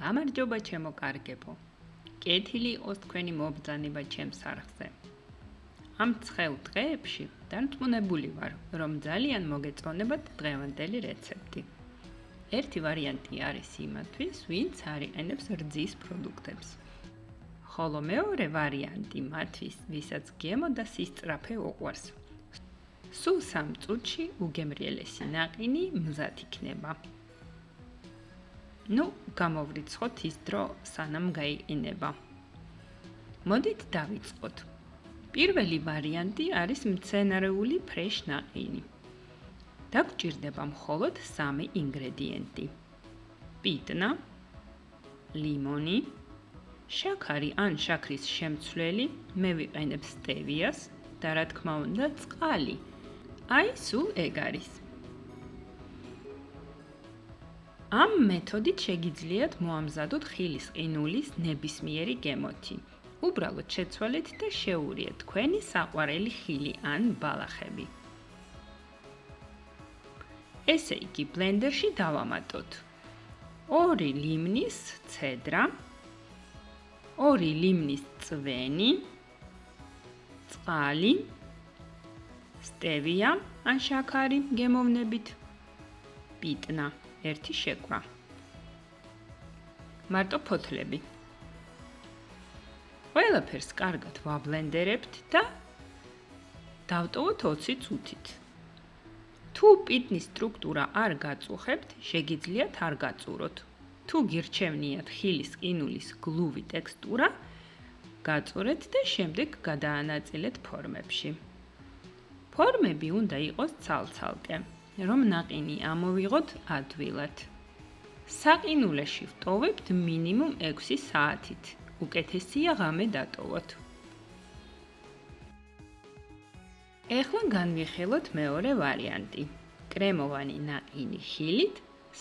გამარჯობა ჩემო კარგებო. კეთილი იყოს თქვენი მობრძანება ჩემს არხზე. ამ ცხელ დღეებში დარწმუნებული ვარ, რომ ძალიან მოგეწონებათ დღევანდელი რეცეპტი. ერთი ვარიანტი არის იმათვის, ვინც არ იყენებს რძის პროდუქტებს. ხოლო მეორე ვარიანტი მათვის, ვისაც გემო და სისწრაფე უყვარს. სულ 3 წუთში უგემრიელესი ნაყინი მზად იქნება. გამოვრიცხოთ ის დრო, სანამ გაიყინება. მოდით დავიწყოთ. პირველი ვარიანტი არის მცენარეული ფრეშ ნაყინი. დაგჭირდება მხოლოდ 3 ინგრედიენტი. პიტნა, ლიმონი, შაქარი ან შაქრის შემცვლელი, მე ვიყენებ სტევიას და რა თქმა უნდა წყალი. სულ ეგ არის. ამ მეთოდით შეგიძლიათ მოამზადოთ ხილის ყინულის ნებისმიერი გემოთი. უბრალოდ შეცვალეთ და შეურიეთ თქვენი საყვარელი ხილი ან ბალახები. ესე იგი ბლენდერში დავამატოთ 2 ლიმნის ცედრა, 2 ლიმნის წვენი, წყალი, სტევია ან შაქარი გემოვნებით, პიტნა 1 შეკვრა. მარტო ფოთლები. ყველაფერს კარგად ვაბლენდერებთ და დავტოვოთ 20 წუთით. თუ პიტნის სტრუქტურა არ გაწუხებთ, შეგიძლიათ არ გაწუროთ. თუ გირჩევნიათ ხილის ყინულის გლუვი ტექსტურა, გაწურეთ და შემდეგ გადაანაწილეთ ფორმებში. ფორმები უნდა იყოს ცალ-ცალკე, რომ ნაყინი ამოვიღოთ ადვილად. საყინულეში ვტოვებთ მინიმუმ 6 საათით. უკეთესია ღამე დატოვოთ. ეხლა განვიხილოთ მეორე ვარიანტი. კრემოვანი ნაყინი ხილით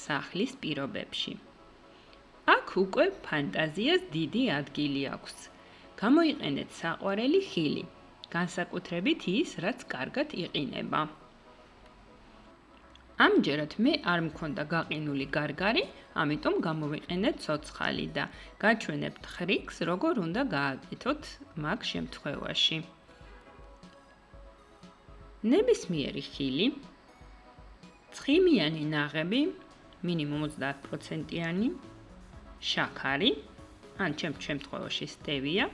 სახლის პირობებში. აქ უკვე ფანტაზიას დიდი ადგილი აქვს. გამოიყენეთ საყვარელი ხილი, განსაკუთრებით ის, რაც კარგად იყინება. ამჯერად მე არ მქონდა გაყინული გარგარი, ამიტომ გამოვიყენეთ ცოცხალი და გაჩვენებთ ხრიქს, როგორ უნდა გააკეთოთ მაგ შემთხვევაში. ნებისმიერი ხილი, ცხიმიანი ნაღები, მინიმუმ 30%-იანი, შაქარი, ან ჩემ შემთხვევაში სტევია,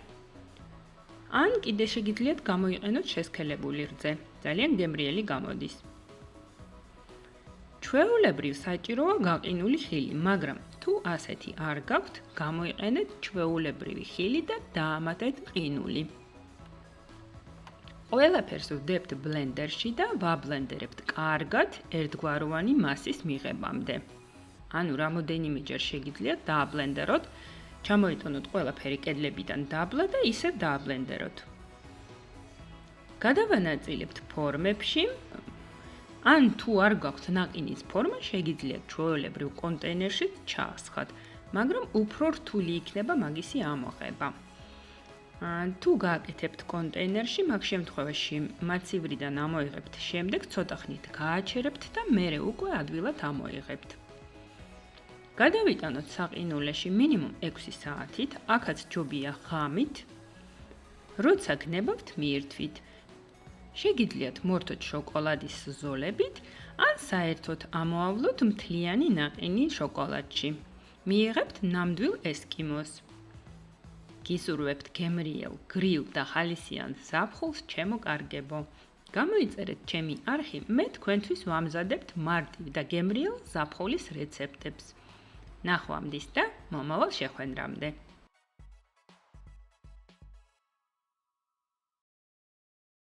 ან კიდე შეგიძლიათ გამოიყენოთ შესქელებული რძე, ძალიან გემრიელი გამოდის. ჩვეულებრივ საჭიროა გაყინული ხილი, მაგრამ თუ ასეთი არ გაქვთ, გამოიყენეთ ჩვეულებრივი ხილი და დაამატეთ ყინული. ყველაფერს ვდებთ ბლენდერში და ვაბლენდერებთ კარგად ერთგვაროვანი მასის მიღებამდე. ანუ რამოდენიმეჯერ შეგიძლიათ დააბლენდეროთ, ჩამოიტანოთ ყველაფერი კედლებიდან დაბლა და ისევ დააბლენდეროთ. გადავანაწილებთ ფორმებში. ან თუ არ გაქვთ ნაყინის ფორმა, შეგიძლიათ ჩვეულებრივ კონტეინერში ჩაასხათ, მაგრამ უფრო რთული იქნება მაგისი ამოღება. თუ გააკეთებთ კონტეინერში, მაგ შემთხვევაში მაცივრიდან ამოიღებთ, შემდეგ ცოტა ხნით გააჩერებთ და მერე უკვე ადვილად ამოიღებთ. გადავიტანოთ საყინულეში მინიმუმ 6 საათით, აქაც ჯობია ღამით. როცა გნებავთ, მიირთვით. შეგიძლიათ მორთოთ შოკოლადის ზოლებით, ან საერთოდ ამოავლოთ მთლიანი ნაყინი შოკოლადში. მიიღებთ ნამდვილ ესკიმოს. გისურვებთ გემრიელ, გრილ და ხალისიან ზაფხულს ჩემო კარგებო. გამოიწერეთ ჩემი არხი, მე თქვენთვის ვამზადებთ მარტივ და გემრიელ ზაფხულის რეცეპტებს. ნახვამდის და მომავალ შეხვედრამდე.